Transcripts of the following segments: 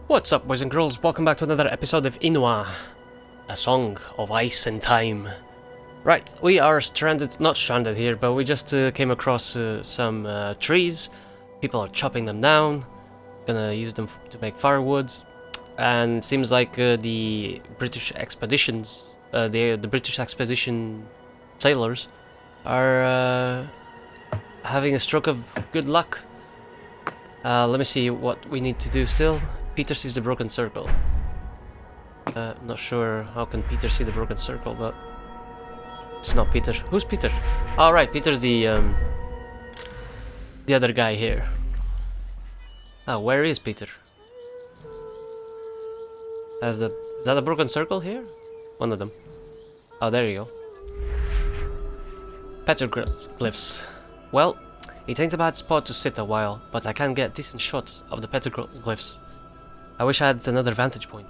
What's up, boys and girls? Welcome back to another episode of Inua, a song of ice and time. Right, we are not stranded here, but we just came across some trees. People are chopping them down, gonna use them to make firewood. And it seems like the British expeditions, the British expedition sailors are having a stroke of good luck. Let me see what we need to do still. Peter sees the broken circle. I'm not sure how can Peter see the broken circle, but it's not Peter. Who's Peter? All right, Peter's the other guy here. Oh, where is Peter? Is that a broken circle here? One of them. Oh, there you go. Petroglyphs. Well, it ain't a bad spot to sit a while, but I can't get a decent shot of the petroglyphs. I wish I had another vantage point.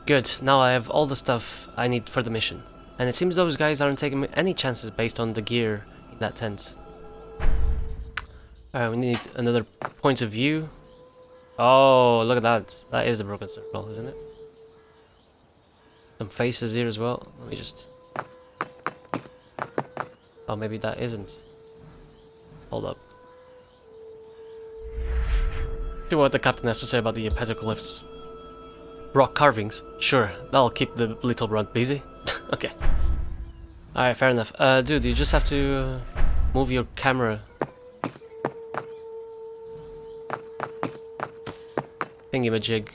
Good, now I have all the stuff I need for the mission. And it seems those guys aren't taking any chances based on the gear in that tent. Alright, we need another point of view. Oh, look at that. That is the broken circle, isn't it? Some faces here as well. Let me just... Oh, maybe that isn't. Hold up. See what the captain has to say about the petroglyphs. Rock carvings? Sure, that'll keep the little runt busy. Okay. Alright, fair enough. Dude, you just have to move your camera. Thingy-majig.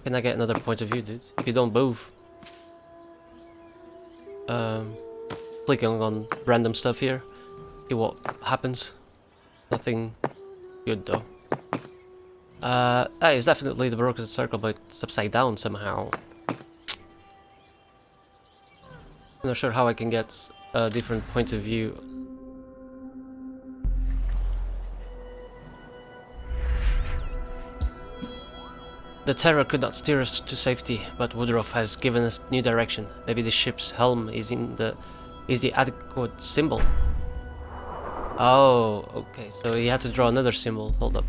Can I get another point of view, dude? If you don't move. Clicking on random stuff here. See what happens. Nothing good though. That is definitely the broken circle, but it's upside down somehow. I'm not sure how I can get a different point of view. The Terror could not steer us to safety, but Woodruff has given us new direction. Maybe the ship's helm is the adequate symbol. Oh, okay, so he had to draw another symbol. Hold up.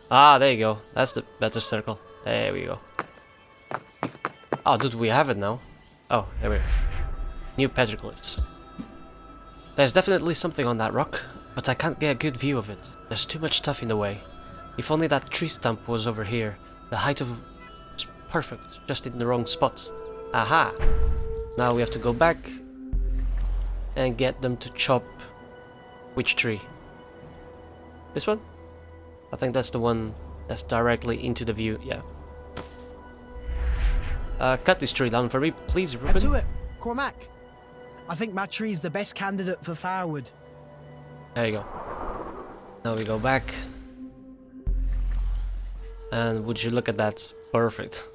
Ah, there you go. That's the better circle. There we go. Oh, dude, we have it now. Oh, there we go. New petroglyphs. There's definitely something on that rock, but I can't get a good view of it. There's too much stuff in the way. If only that tree stump was over here. The height of it's perfect, just in the wrong spots. Aha! Now we have to go back and get them to chop which tree? This one? I think that's the one that's directly into the view, yeah. Cut this tree down for me, please, Ruben. Do it, Cormac. I think my tree's the best candidate for firewood. There you go. Now we go back. And would you look at that? Perfect.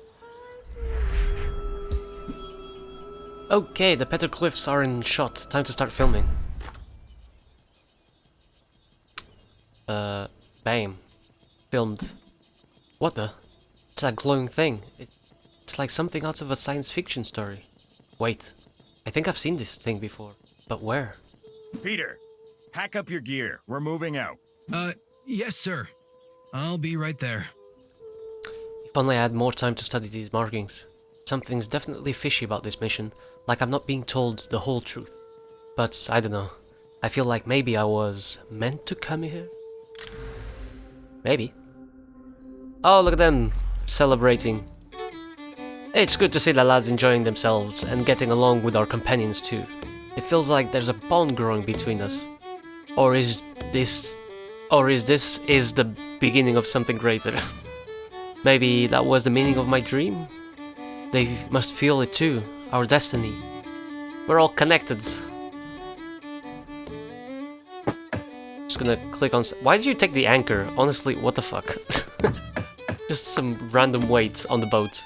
Okay, the petroglyphs are in shot. Time to start filming. Bam. Filmed. What the? It's that glowing thing. It's like something out of a science fiction story. Wait, I think I've seen this thing before. But where? Peter, pack up your gear. We're moving out. Yes, sir. I'll be right there. If only I had more time to study these markings. Something's definitely fishy about this mission, like I'm not being told the whole truth. But I don't know. I feel like maybe I was meant to come here? Maybe. Oh, look at them celebrating. It's good to see the lads enjoying themselves and getting along with our companions too. It feels like there's a bond growing between us. Or is this the beginning of something greater? Maybe that was the meaning of my dream? They must feel it too, our destiny. We're all connected. Just gonna click on... Why did you take the anchor? Honestly, what the fuck? Just some random weights on the boat.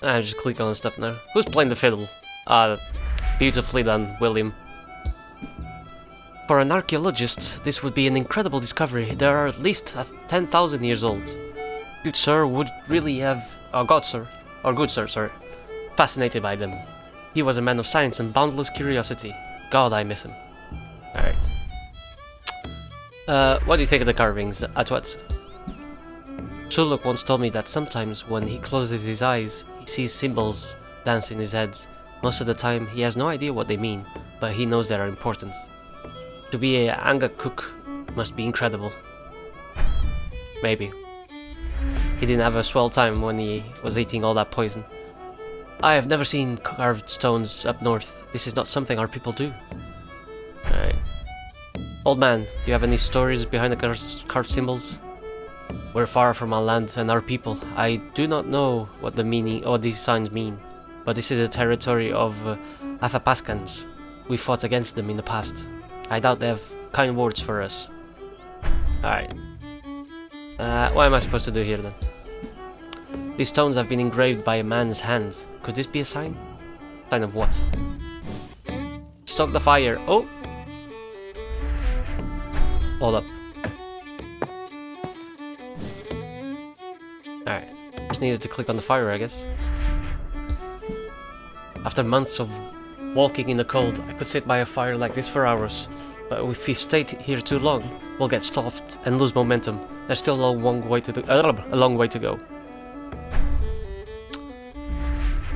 I just click on stuff now. Who's playing the fiddle? Beautifully done, William. For an archaeologist, this would be an incredible discovery. They are at least 10,000 years old. Good sir would really have... good sir, sorry. Fascinated by them. He was a man of science and boundless curiosity. God, I miss him. Alright. What do you think of the carvings? At what? Suluk once told me that sometimes when he closes his eyes, he sees symbols dance in his head. Most of the time, he has no idea what they mean, but he knows they are important. To be a Anga cook must be incredible. Maybe. He didn't have a swell time when he was eating all that poison. I have never seen carved stones up north. This is not something our people do. Alright. Old man, do you have any stories behind the carved symbols? We're far from our land and our people. I do not know what the meaning or these signs mean, but this is the territory of Athapaskans. We fought against them in the past. I doubt they have kind words for us. Alright. What am I supposed to do here then? These stones have been engraved by a man's hand. Could this be a sign? Sign of what? Stoke the fire. Oh! Hold up. Alright. Just needed to click on the fire, I guess. After months of walking in the cold, I could sit by a fire like this for hours. But if we stay here too long, we'll get stuffed and lose momentum. There's still a long way to go.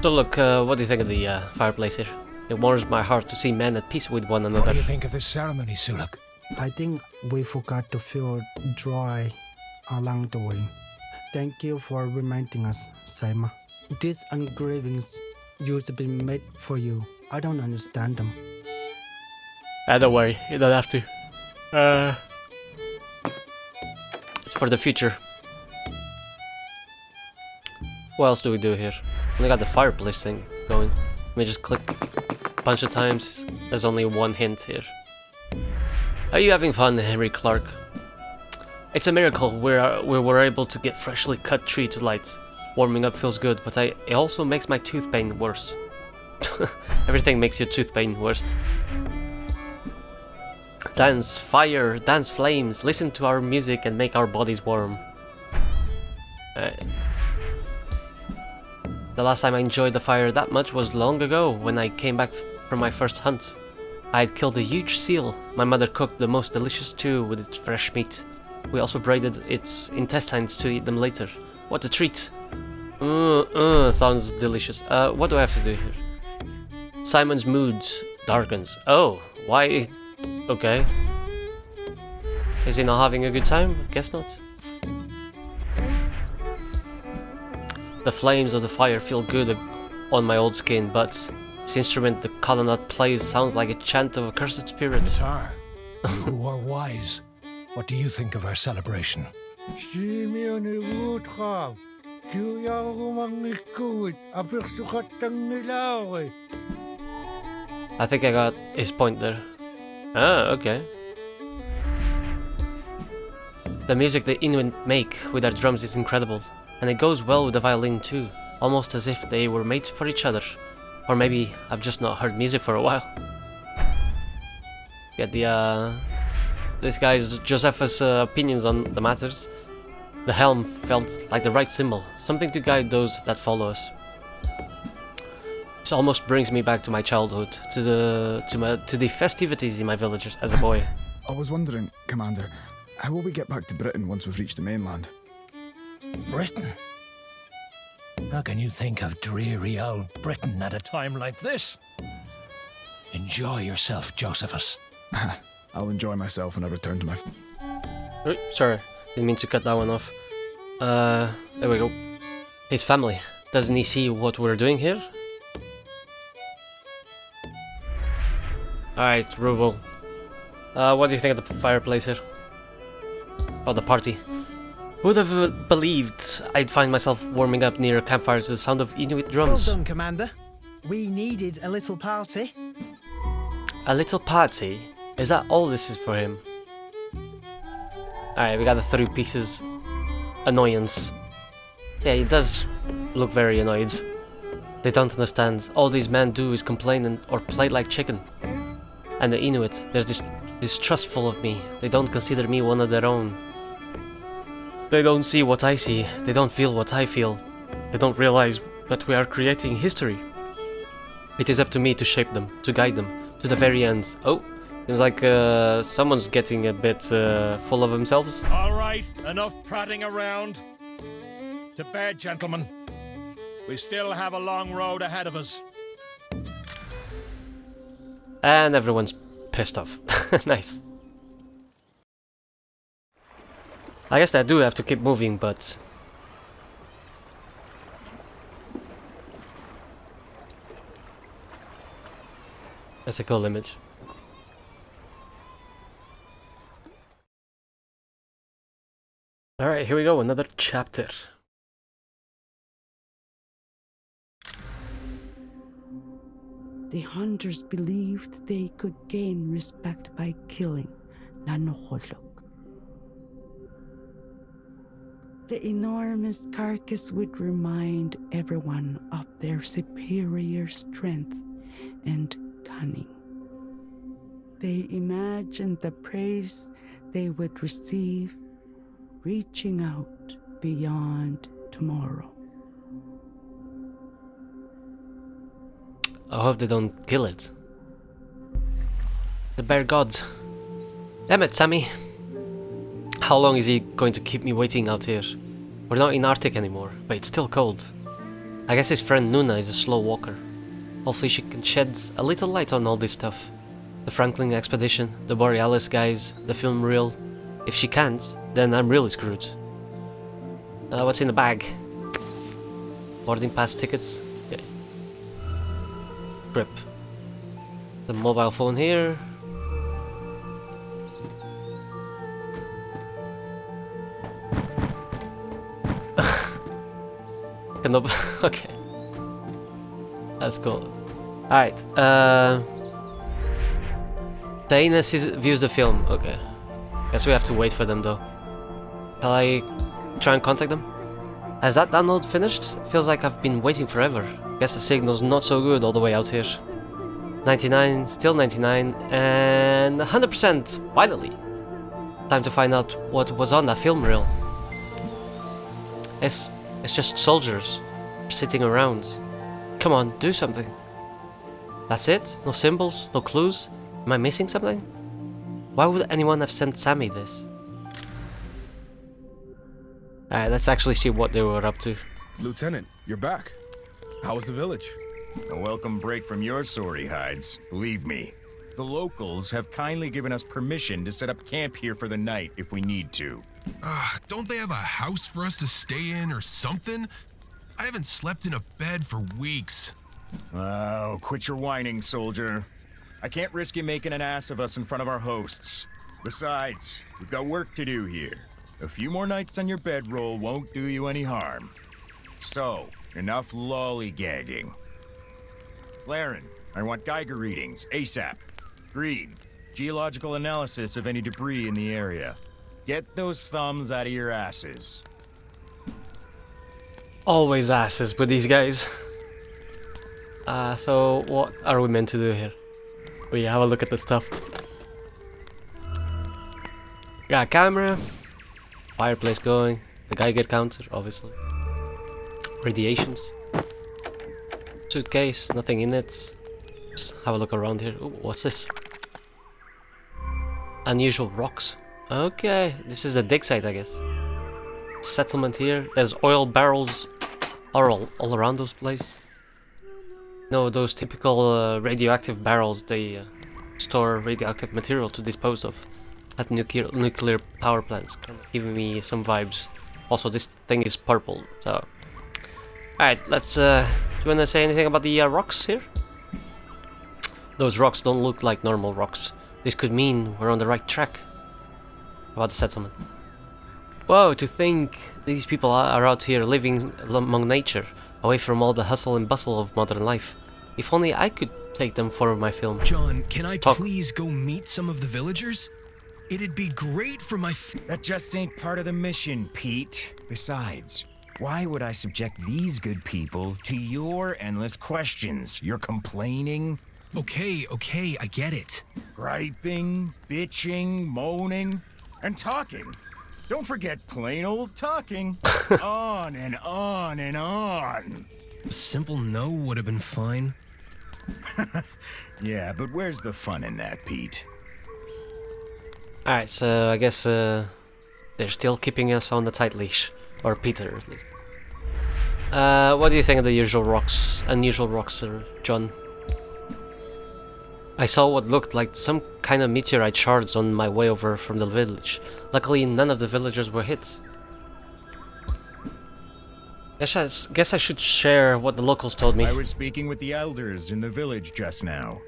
So look, what do you think of the fireplace here? It warms my heart to see men at peace with one another. What do you think of this ceremony, Suluk? I think we forgot to feel dry along the way. Thank you for reminding us, Saima. These engravings used to be made for you. I don't understand them. Don't worry, you don't have to. It's for the future. What else do we do here? We got the fireplace thing going. Let me just click a bunch of times. There's only one hint here. Are you having fun, Henry Clark? It's a miracle we were able to get freshly cut tree to light. Warming up feels good, but it also makes my tooth pain worse. Everything makes your tooth pain worse. Dance, fire, dance flames, listen to our music and make our bodies warm. The last time I enjoyed the fire that much was long ago, when I came back from my first hunt. I had killed a huge seal. My mother cooked the most delicious stew with its fresh meat. We also braided its intestines to eat them later. What a treat! Sounds delicious. What do I have to do here? Simon's mood darkens. Oh, why? Okay. Is he not having a good time? Guess not. The flames of the fire feel good on my old skin, but this instrument the colonel plays sounds like a chant of a cursed spirit. Tatar, you who are wise, what do you think of our celebration? I think I got his point there. Ah, okay. The music the Inuit make with their drums is incredible, and it goes well with the violin too, almost as if they were made for each other. Or maybe I've just not heard music for a while. Get the this guy's Josephus opinions on the matters. The helm felt like the right symbol, something to guide those that follow us. This almost brings me back to my childhood, to the festivities in my village as a boy. I was wondering, Commander, how will we get back to Britain once we've reached the mainland? Britain? How can you think of dreary old Britain at a time like this? Enjoy yourself, Josephus. I'll enjoy myself when I return to my... Oh, sorry, didn't mean to cut that one off. There we go. His family. Doesn't he see what we're doing here? Alright, Rubo. What do you think of the fireplace here? Oh, the party. Who'd have believed I'd find myself warming up near a campfire to the sound of Inuit drums? Well done, Commander. We needed a little party. A little party? Is that all this is for him? Alright, we got the 3 pieces. Annoyance. Yeah, he does look very annoyed. They don't understand. All these men do is complain or play like chicken. And the Inuit, they're distrustful of me. They don't consider me one of their own. They don't see what I see. They don't feel what I feel. They don't realize that we are creating history. It is up to me to shape them, to guide them, to the very end. Oh, seems like someone's getting a bit full of themselves. All right, enough prating around. To bed, gentlemen. We still have a long road ahead of us. And everyone's pissed off. Nice. I guess I do have to keep moving, but... That's a cool image. Alright, here we go, another chapter. The hunters believed they could gain respect by killing Nanoholok. The enormous carcass would remind everyone of their superior strength and cunning. They imagined the praise they would receive, reaching out beyond tomorrow. I hope they don't kill it. The bear gods. Damn it, Sammy. How long is he going to keep me waiting out here? We're not in Arctic anymore, but it's still cold. I guess his friend Nuna is a slow walker. Hopefully she can shed a little light on all this stuff. The Franklin expedition, the Borealis guys, the film reel. If she can't, then I'm really screwed. What's in the bag? Boarding pass tickets? Okay. Trip. The mobile phone here. Okay. That's cool. Alright, Taïna views the film. Okay. Guess we have to wait for them though. Shall I try and contact them? Has that download finished? Feels like I've been waiting forever. Guess the signal's not so good all the way out here. 99, still 99, and 100% finally. Time to find out what was on that film reel. It's just soldiers sitting around. Come on, do something. That's it? No symbols? No clues? Am I missing something? Why would anyone have sent Sammy this? Alright, let's actually see what they were up to. Lieutenant, you're back. How was the village? A welcome break from your sorry hides, believe me. The locals have kindly given us permission to set up camp here for the night if we need to. Don't they have a house for us to stay in or something? I haven't slept in a bed for weeks. Oh, quit your whining, soldier. I can't risk you making an ass of us in front of our hosts. Besides, we've got work to do here. A few more nights on your bedroll won't do you any harm. So, enough lollygagging. Laren, I want Geiger readings, ASAP. Green, geological analysis of any debris in the area. Get those thumbs out of your asses. Always asses with these guys. So what are we meant to do here? We have a look at the stuff. Got a camera, fireplace going, the Geiger counter, obviously. Radiations. Suitcase, nothing in it. Just have a look around here. Ooh, what's this? Unusual rocks. Okay, this is the dig site, I guess. Settlement here. There's oil barrels all around those place. No, those typical radioactive barrels. They store radioactive material to dispose of at nuclear power plants. Kind of giving me some vibes. Also, this thing is purple. So, alright, let's. Do you wanna say anything about the rocks here? Those rocks don't look like normal rocks. This could mean we're on the right track. About the settlement. Whoa, to think these people are out here living among nature, away from all the hustle and bustle of modern life. If only I could take them for my film. John, can I please go meet some of the villagers? It'd be great for my That just ain't part of the mission, Pete. Besides, why would I subject these good people to your endless questions? You're complaining? Okay, I get it. Griping, bitching, moaning, and talking. Don't forget plain old talking. On and on and on. A simple no would have been fine. Yeah, but where's the fun in that, Pete? Alright, so I guess they're still keeping us on the tight leash. Or Peter, at least. What do you think of the unusual rocks, John? I saw what looked like some kind of meteorite shards on my way over from the village. Luckily, none of the villagers were hit. Guess I should share what the locals told me. I was speaking with the elders in the village just now.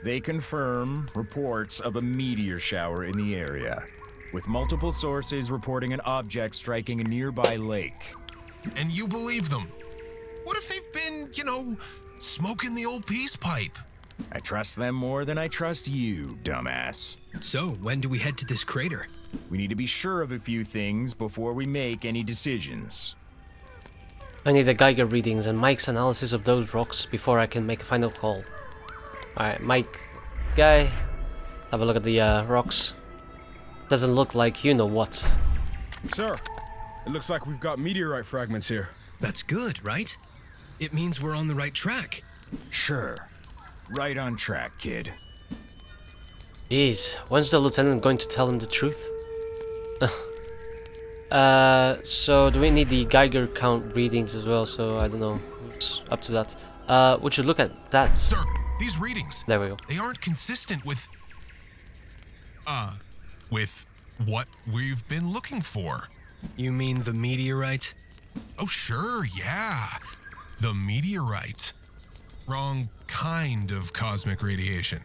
They confirm reports of a meteor shower in the area, with multiple sources reporting an object striking a nearby lake. And you believe them? What if they've been, smoking the old peace pipe? I trust them more than I trust you, dumbass. So, when do we head to this crater? We need to be sure of a few things before we make any decisions. I need the Geiger readings and Mike's analysis of those rocks before I can make a final call. Alright, Mike, guy, have a look at the rocks. Doesn't look like you know what. Sir, it looks like we've got meteorite fragments here. That's good, right? It means we're on the right track. Sure. Right on track, kid. Jeez, when's the lieutenant going to tell him the truth? So do we need the Geiger count readings as well? So I don't know. It's up to that. Would you look at that? Sir, these readings. There we go. They aren't consistent with what we've been looking for. You mean the meteorite? Oh, sure, yeah. The meteorite. Wrong kind of cosmic radiation.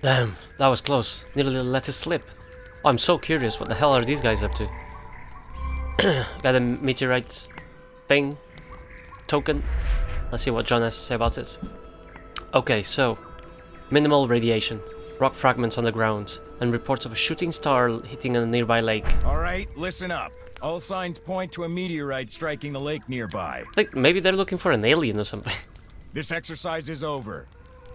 Damn, that was close. Nearly let it slip. Oh, I'm so curious. What the hell are these guys up to? Got a meteorite thing. Token. Let's see what John has to say about it. Okay, so minimal radiation, rock fragments on the ground, and reports of a shooting star hitting a nearby lake. Alright, listen up. All signs point to a meteorite striking the lake nearby. I think maybe they're looking for an alien or something. This exercise is over.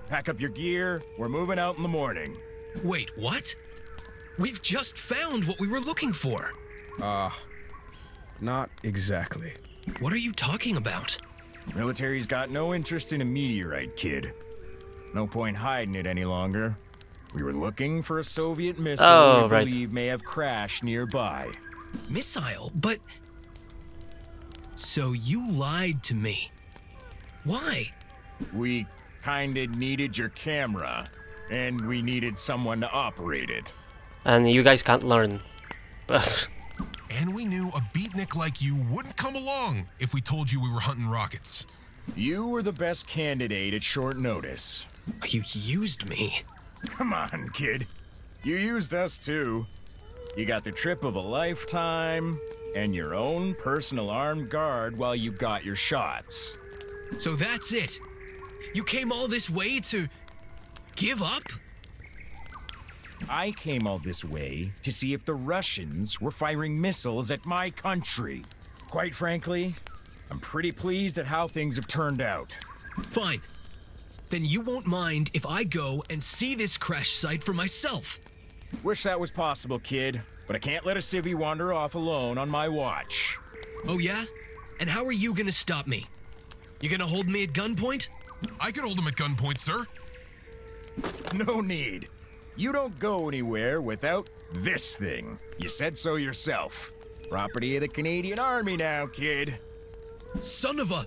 Pack up your gear, we're moving out in the morning. Wait, what? We've just found what we were looking for. Not exactly. What are you talking about? Military's got no interest in a meteorite, kid. No point hiding it any longer. We were looking for a Soviet missile we believe may have crashed nearby. Missile? But... So you lied to me. Why? We kinda needed your camera, and we needed someone to operate it. And you guys can't learn. And we knew a beatnik like you wouldn't come along if we told you we were hunting rockets. You were the best candidate at short notice. You used me. Come on, kid. You used us too. You got the trip of a lifetime, and your own personal armed guard while you got your shots. So that's it? You came all this way to... give up? I came all this way to see if the Russians were firing missiles at my country. Quite frankly, I'm pretty pleased at how things have turned out. Fine. Then you won't mind if I go and see this crash site for myself. Wish that was possible, kid, but I can't let a civvy wander off alone on my watch. Oh yeah? And how are you gonna stop me? You gonna hold me at gunpoint? I could hold him at gunpoint, sir. No need. You don't go anywhere without this thing. You said so yourself. Property of the Canadian Army now, kid. Son of a...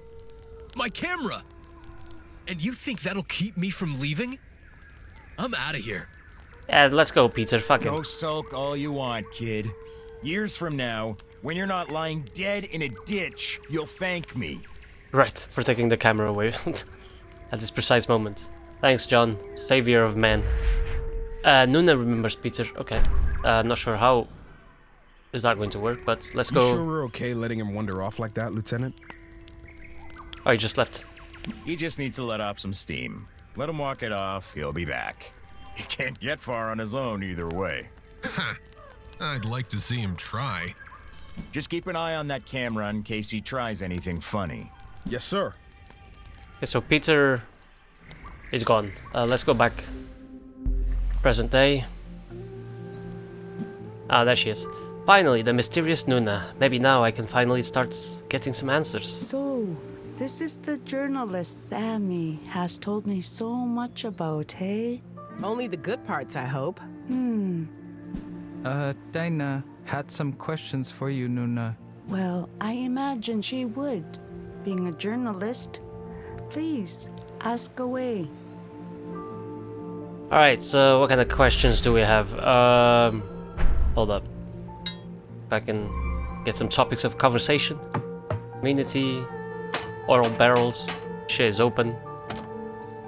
My camera! And you think that'll keep me from leaving? I'm out of here. Yeah, let's go, Peter. Fuck it. Go sulk all you want, kid. Years from now, when you're not lying dead in a ditch, you'll thank me. Right, for taking the camera away at this precise moment. Thanks, John. Savior of men. Nuna remembers Peter. Okay. I'm not sure how is that going to work, but let's go. You sure we're okay letting him wander off like that, Lieutenant? Oh, he just left. He just needs to let off some steam. Let him walk it off, he'll be back. He can't get far on his own either way. I'd like to see him try. Just keep an eye on that camera in case he tries anything funny. Yes, sir. Okay, so Peter is gone. Let's go back. Present day. Ah, there she is. Finally, the mysterious Nuna. Maybe now I can finally start getting some answers. So, This is the journalist Sammy has told me so much about, hey? Only the good parts, I hope. Taïna had some questions for you, Nuna. Well, I imagine she would, being a journalist. Please, ask away. Alright, so what kind of questions do we have? Hold up. If I can get some topics of conversation. Community, oil barrels, shit is open.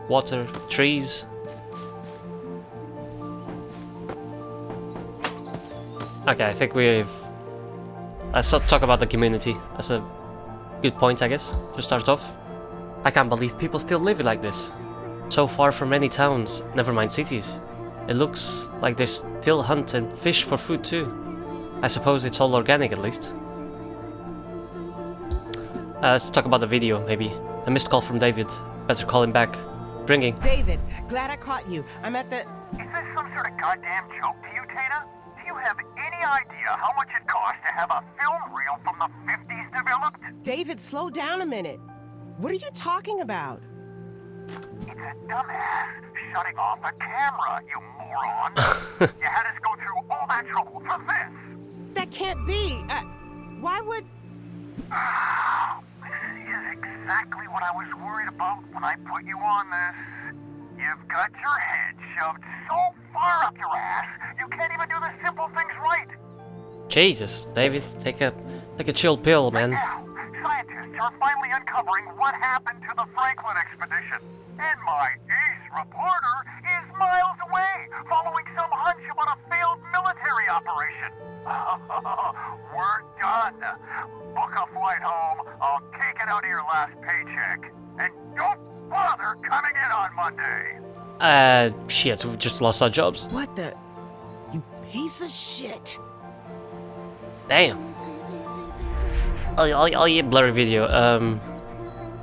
Water, trees. Okay, I think let's talk about the community. That's a good point, I guess, to start off. I can't believe people still live like this. So far from any towns, never mind cities. It looks like they still hunt and fish for food too. I suppose it's all organic at least. Let's talk about the video, maybe. A missed call from David. Better call him back. Ringing. David, glad I caught you. I'm at the... Is this some sort of goddamn joke to you, Taïna? Do you have any idea how much it costs to have a film reel from the 50s developed? David, slow down a minute. What are you talking about? It's a dumbass shutting off a camera, you moron. You had us go through all that trouble for this. That can't be. Why would... This is exactly what I was worried about when I put you on this. You've got your head shoved so far up your ass, you can't even do the simple things right. Jesus, David, take a chill pill, man. Now, scientists are finally uncovering what happened to the Franklin expedition. And my ace reporter is miles away, following some hunch about a failed military operation. We're done. Book a flight home. I'll take it out of your last paycheck. And don't bother coming in on Monday. Shit, we just lost our jobs. What the... You piece of shit. Damn. Oh yeah, blurry video.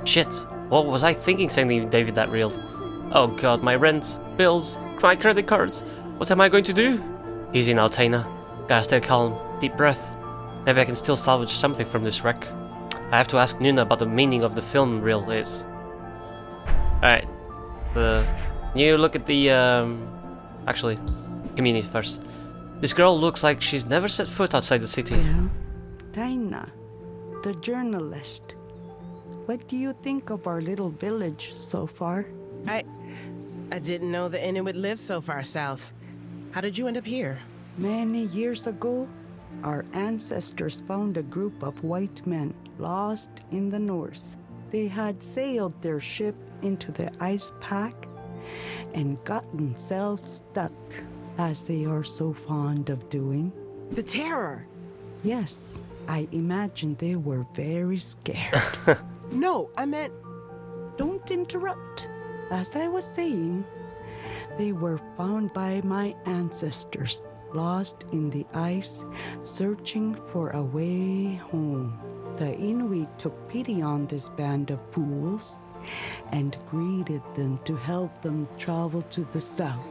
Shit. What was I thinking sending David that reel? Oh god, my rent, bills, my credit cards. What am I going to do? Easy now, Taïna. Gotta stay calm. Deep breath. Maybe I can still salvage something from this wreck. I have to ask Nuna about the meaning of the film reel is. Alright. You look at the, actually, community first. This girl looks like she's never set foot outside the city. Well, Taïna, the journalist. What do you think of our little village so far? I didn't know the Inuit lived so far south. How did you end up here? Many years ago, our ancestors found a group of white men lost in the north. They had sailed their ship into the ice pack and gotten themselves stuck, as they are so fond of doing. The terror! Yes, I imagine they were very scared. No, I meant... Don't interrupt. As I was saying, they were found by my ancestors, lost in the ice, searching for a way home. The Inuit took pity on this band of fools and greeted them to help them travel to the south.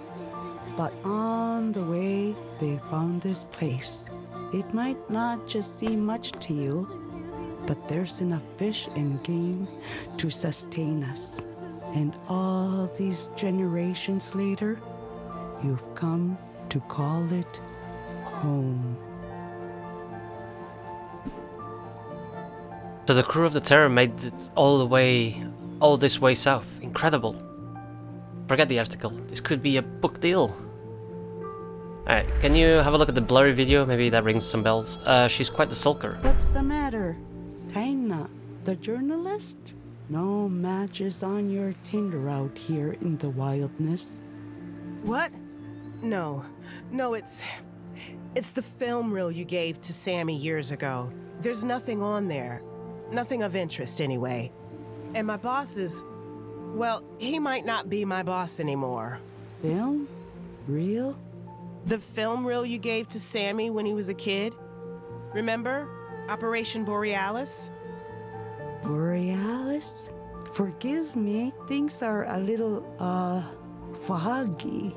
But on the way, they found this place. It might not just seem much to you, but there's enough fish and game to sustain us. And all these generations later, you've come to call it home. So the crew of the Terror made it all this way south. Incredible. Forget the article. This could be a book deal. Alright, can you have a look at the blurry video? Maybe that rings some bells. She's quite the sulker. What's the matter? Taïna, the journalist? No matches on your Tinder out here in the wilderness. What? No, it's the film reel you gave to Sammy years ago. There's nothing on there. Nothing of interest, anyway. And my boss is... well, he might not be my boss anymore. Film? Reel? The film reel you gave to Sammy when he was a kid? Remember? Operation Borealis? Borealis? Forgive me, things are a little, foggy.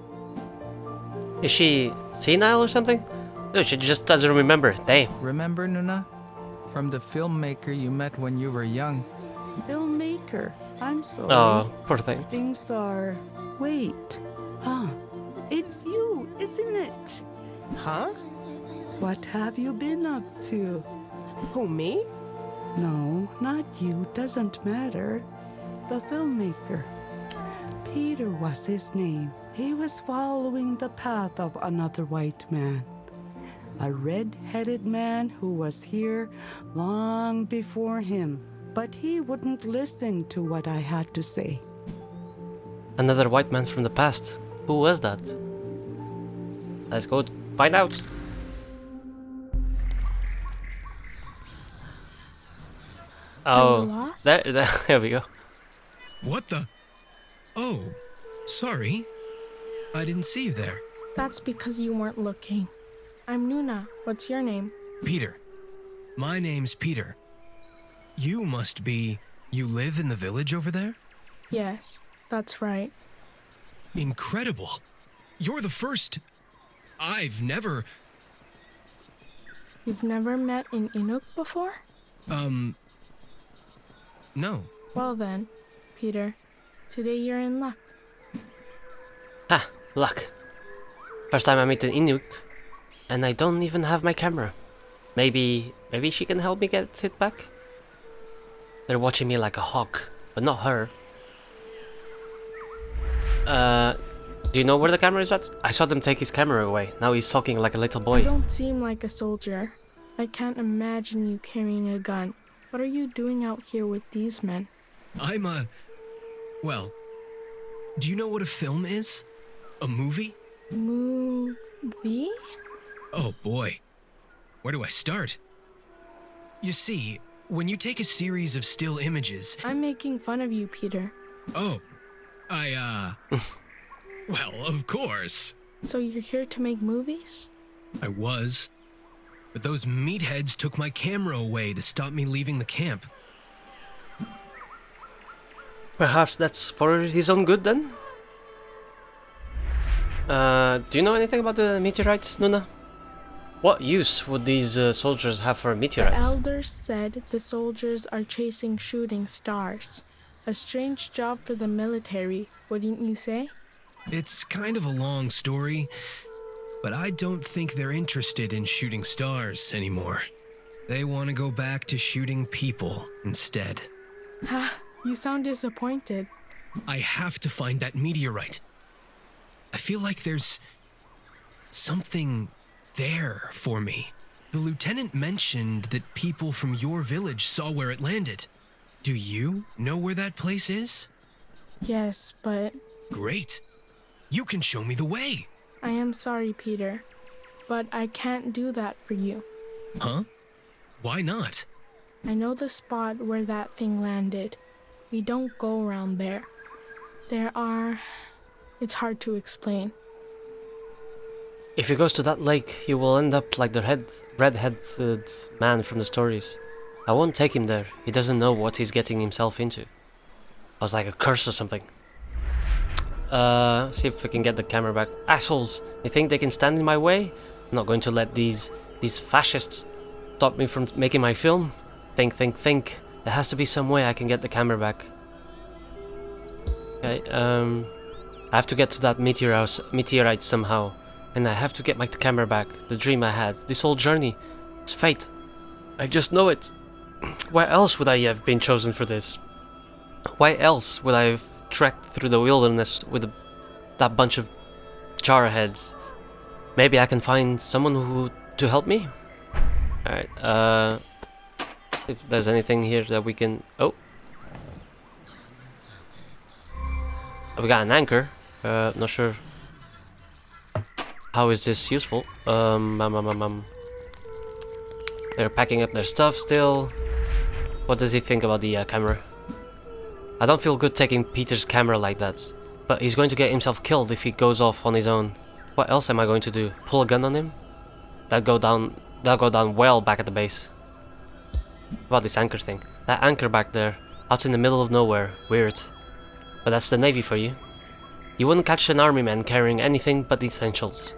Is she senile or something? No, she just doesn't remember. Damn. Remember, Nuna? From the filmmaker you met when you were young. Filmmaker. I'm sorry. Oh, poor thing. Things are... Wait. It's you, isn't it? Huh? What have you been up to? Who, me? No, not you. Doesn't matter. The filmmaker. Peter was his name. He was following the path of another white man. A red-headed man who was here long before him. But he wouldn't listen to what I had to say. Another white man from the past. Who was that? Let's go find out. Oh, there we go. What the? Oh, sorry. I didn't see you there. That's because you weren't looking. I'm Nuna. What's your name? Peter. My name's Peter. You must be... You live in the village over there? Yes, that's right. Incredible. You're the first... I've never... You've never met an Inuk before? No. Well then, Peter, today you're in luck. Ah, luck. First time I meet an Inuk, and I don't even have my camera. Maybe she can help me get it back? They're watching me like a hawk, but not her. Do you know where the camera is at? I saw them take his camera away. Now he's sulking like a little boy. You don't seem like a soldier. I can't imagine you carrying a gun. What are you doing out here with these men? I'm a... Well, do you know what a film is? A movie? Movie? Oh boy. Where do I start? You see, when you take a series of still images... I'm making fun of you, Peter. Oh, well, of course. So you're here to make movies? I was. But those meatheads took my camera away to stop me leaving the camp. Perhaps that's for his own good then? Do you know anything about the meteorites, Nuna? What use would these soldiers have for meteorites? The elders said the soldiers are chasing shooting stars. A strange job for the military, wouldn't you say? It's kind of a long story, but I don't think they're interested in shooting stars anymore. They want to go back to shooting people instead. Ha, you sound disappointed. I have to find that meteorite. I feel like there's something there for me. The lieutenant mentioned that people from your village saw where it landed. Do you know where that place is? Yes, but... Great. You can show me the way. I am sorry, Peter, but I can't do that for you. Huh? Why not? I know the spot where that thing landed. We don't go around there. It's hard to explain. If he goes to that lake, he will end up like the red-headed man from the stories. I won't take him there. He doesn't know what he's getting himself into. I was like a curse or something. See if we can get the camera back. Assholes! You think they can stand in my way? I'm not going to let these fascists stop me from making my film. Think. There has to be some way I can get the camera back. Okay, I have to get to that meteorite somehow. And I have to get my camera back. The dream I had. This whole journey. It's fate. I just know it. Why else would I have been chosen for this? Why else would I have trekked through the wilderness with that bunch of jarheads? Maybe I can find someone to help me? Alright, if there's anything here that we can... Oh! We got an anchor. Not sure... How is this useful? They're packing up their stuff still. What does he think about the camera? I don't feel good taking Peter's camera like that, but he's going to get himself killed if he goes off on his own. What else am I going to do? Pull a gun on him? That'll go down well back at the base. What about this anchor thing? That anchor back there, out in the middle of nowhere. Weird. But that's the Navy for you. You wouldn't catch an army man carrying anything but the essentials.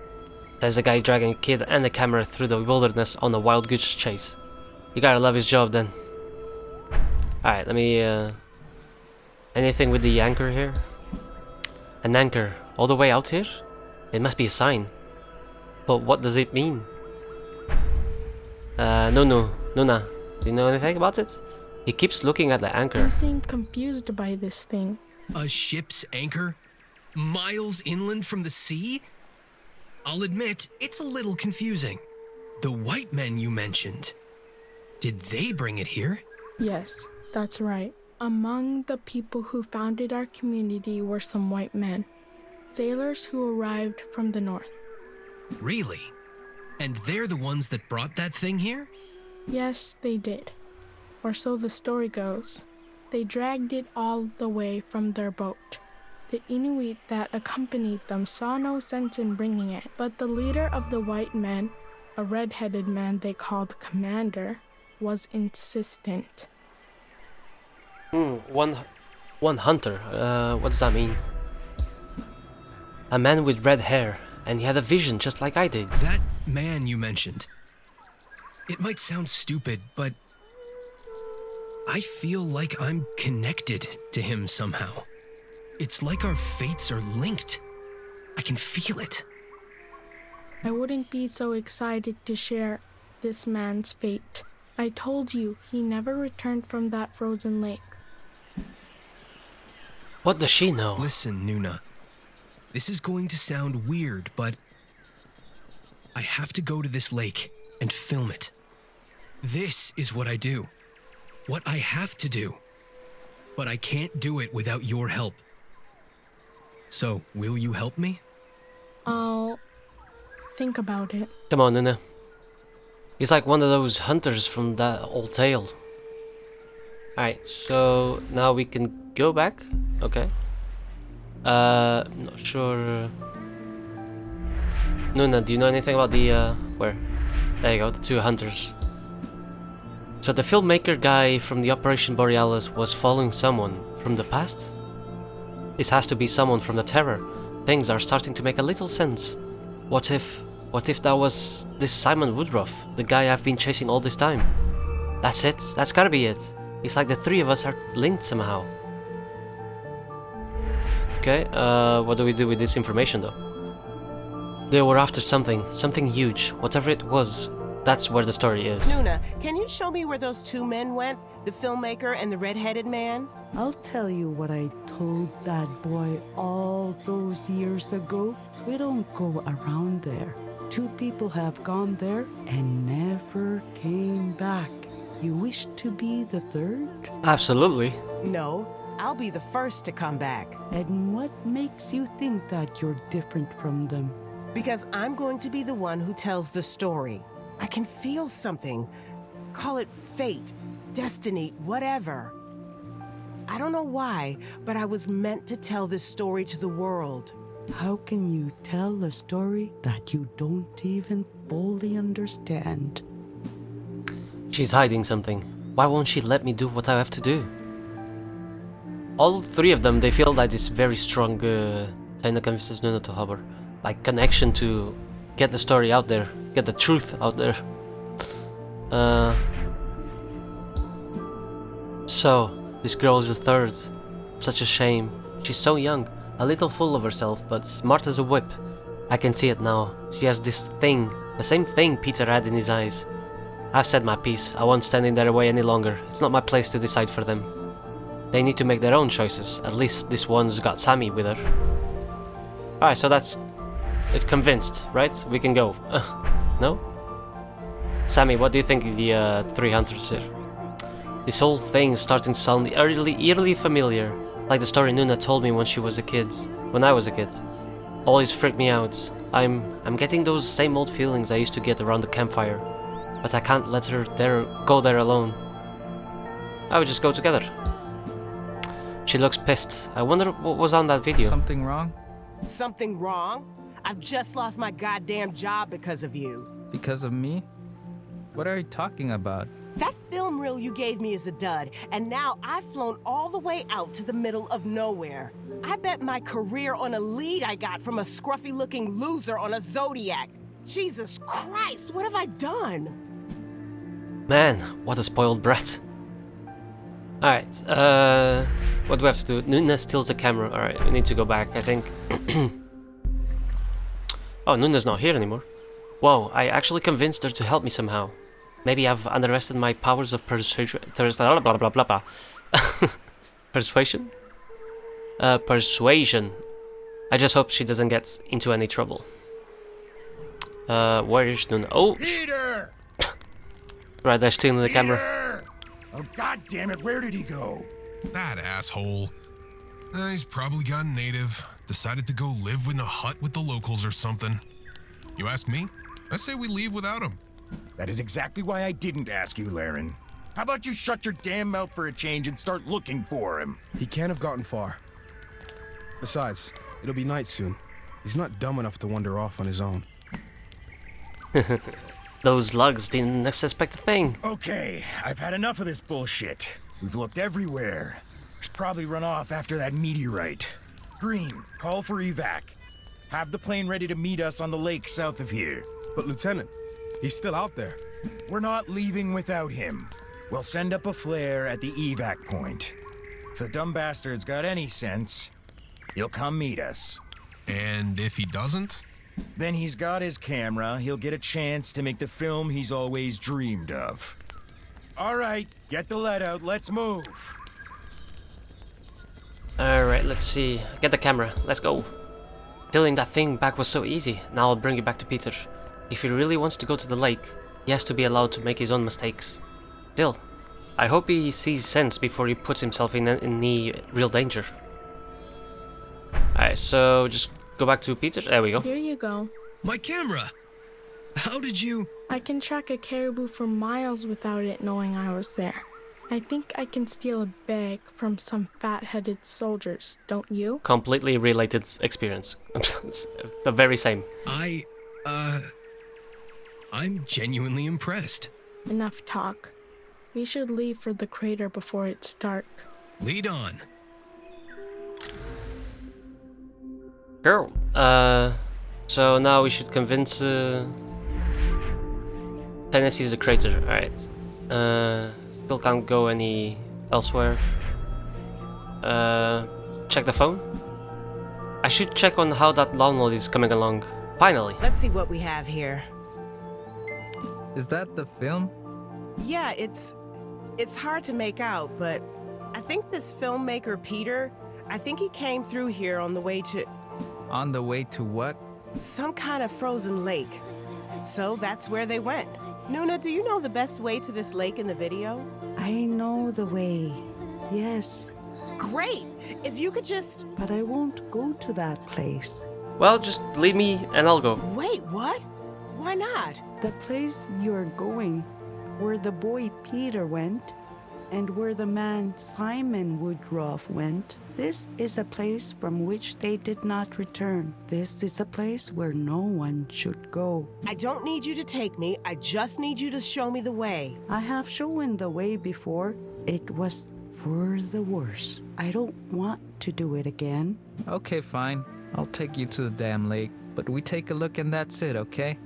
There's a guy dragging a kid and a camera through the wilderness on a wild goose chase. You gotta love his job then. Alright, let me... anything with the anchor here? An anchor all the way out here? It must be a sign. But what does it mean? Nuna, do you know anything about it? He keeps looking at the anchor. You seem confused by this thing. A ship's anchor? Miles inland from the sea? I'll admit, it's a little confusing. The white men you mentioned, did they bring it here? Yes, that's right. Among the people who founded our community were some white men, sailors who arrived from the north. Really? And they're the ones that brought that thing here? Yes, they did. Or so the story goes. They dragged it all the way from their boat. The Inuit that accompanied them saw no sense in bringing it, but the leader of the white men, a red-headed man they called Commander, was insistent. One hunter. What does that mean? A man with red hair, and he had a vision just like I did. That man you mentioned. It might sound stupid, but I feel like I'm connected to him somehow. It's like our fates are linked. I can feel it. I wouldn't be so excited to share this man's fate. I told you he never returned from that frozen lake. What does she know? Listen, Nuna. This is going to sound weird, but I have to go to this lake and film it. This is what I do. What I have to do. But I can't do it without your help. So, will you help me? I'll think about it. Come on, Nuna. He's like one of those hunters from that old tale. Alright, so now we can go back. Okay. Not sure. Nuna, do you know anything about the, where? There you go, the two hunters. So the filmmaker guy from the Operation Borealis was following someone from the past? This has to be someone from the Terror. Things are starting to make a little sense. What if that was this Simon Woodruff, the guy I've been chasing all this time? That's it, that's gotta be it. It's like the three of us are linked somehow. Okay, what do we do with this information though? They were after something huge, whatever it was. That's where the story is. Nuna, can you show me where those two men went? The filmmaker and the red-headed man? I'll tell you what I told that boy all those years ago. We don't go around there. Two people have gone there and never came back. You wish to be the third? Absolutely. No, I'll be the first to come back. And what makes you think that you're different from them? Because I'm going to be the one who tells the story. I can feel something. Call it fate, destiny, whatever. I don't know why, but I was meant to tell this story to the world. How can you tell a story that you don't even fully understand? She's hiding something. Why won't she let me do what I have to do? All three of them, they feel that it's very strong. Taïna convinces Nuna to help her. Like connection to get the story out there, get the truth out there. So, this girl is the third. Such a shame. She's so young, a little full of herself, but smart as a whip. I can see it now. She has this thing, the same thing Peter had in his eyes. I've said my piece. I won't stand in their way any longer. It's not my place to decide for them. They need to make their own choices. At least this one's got Sammy with her. Alright, so that's... It's convinced, right? We can go. No? Sammy, what do you think of the three hunters here? This whole thing is starting to sound eerily familiar. Like the story Nuna told me when she was a kid. When I was a kid. Always freaked me out. I'm getting those same old feelings I used to get around the campfire. But I can't let her go there alone. I would just go together. She looks pissed. I wonder what was on that video. Something wrong? Something wrong? I've just lost my goddamn job because of you. Because of me? What are you talking about? That film reel you gave me is a dud, and now I've flown all the way out to the middle of nowhere. I bet my career on a lead I got from a scruffy-looking loser on a Zodiac. Jesus Christ, what have I done? Man, what a spoiled brat. Alright, what do we have to do? Nuna steals the camera. Alright, we need to go back, I think. Oh, Nuna's not here anymore. Whoa, I actually convinced her to help me somehow. Maybe I've underestimated my powers of persuasion. Blah blah blah blah blah. Persuasion? Persuasion. I just hope she doesn't get into any trouble. Where is Nuna? Oh! Peter! Right, they're stealing the camera. Oh, god damn it, where did he go? That asshole. He's probably gone native. Decided to go live in a hut with the locals or something. You ask me? I say we leave without him. That is exactly why I didn't ask you, Laren. How about you shut your damn mouth for a change and start looking for him? He can't have gotten far. Besides, it'll be night soon. He's not dumb enough to wander off on his own. Those lugs didn't suspect a thing. Okay, I've had enough of this bullshit. We've looked everywhere. He's probably run off after that meteorite. Green, call for evac. Have the plane ready to meet us on the lake south of here. But Lieutenant, he's still out there. We're not leaving without him. We'll send up a flare at the evac point. If the dumb bastard's got any sense, he'll come meet us. And if he doesn't? Then he's got his camera, he'll get a chance to make the film he's always dreamed of. Alright, get the lead out, let's move. Alright, let's see. Get the camera, let's go. Stealing that thing back was so easy. Now I'll bring it back to Peter. If he really wants to go to the lake, he has to be allowed to make his own mistakes. Still, I hope he sees sense before he puts himself in any real danger. Alright, so just go back to Peter. There we go. Here you go. My camera! How did you... I can track a caribou for miles without it knowing I was there. I think I can steal a bag from some fat-headed soldiers, don't you? Completely related experience. It's the very same. I'm genuinely impressed. Enough talk. We should leave for the crater before it's dark. Lead on. Girl. So now we should convince Tennessee's the crater. Alright. Still can't go any elsewhere. Check the phone. I should check on how that download is coming along. Finally. Let's see what we have here. Is that the film? Yeah, it's hard to make out, but I think this filmmaker Peter, I think he came through here on the way to... On the way to what? Some kind of frozen lake. So that's where they went. Nuna, do you know the best way to this lake in the video? I know the way. Yes. Great! If you could just... But I won't go to that place. Well, just lead me and I'll go. Wait, what? Why not? The place you're going, where the boy Peter went, and where the man Simon Woodruff went, this is a place from which they did not return. This is a place where no one should go. I don't need you to take me, I just need you to show me the way. I have shown the way before. It was for the worse. I don't want to do it again. Okay, fine. I'll take you to the damn lake. But we take a look and that's it, okay?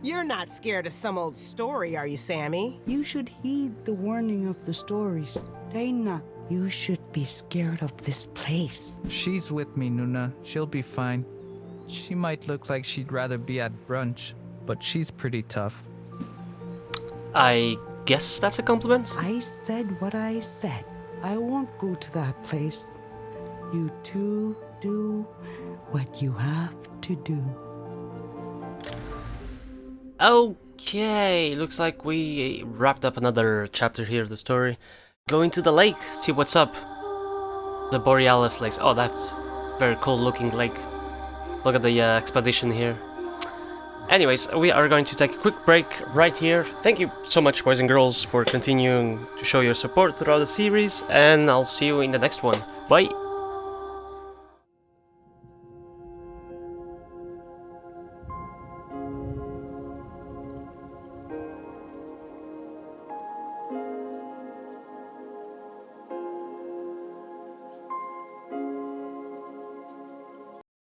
You're not scared of some old story, are you, Sammy? You should heed the warning of the stories. Taïna, you should be scared of this place. She's with me, Nuna. She'll be fine. She might look like she'd rather be at brunch, but she's pretty tough. I guess that's a compliment? I said what I said. I won't go to that place. You two do what you have to do. Okay, looks like we wrapped up another chapter here of the story. Going to the lake, see what's up. The Borealis Lakes. Oh, that's very cool looking lake. Look at the expedition here. Anyways, we are going to take a quick break right here. Thank you so much, boys and girls, for continuing to show your support throughout the series, and I'll see you in the next one. Bye!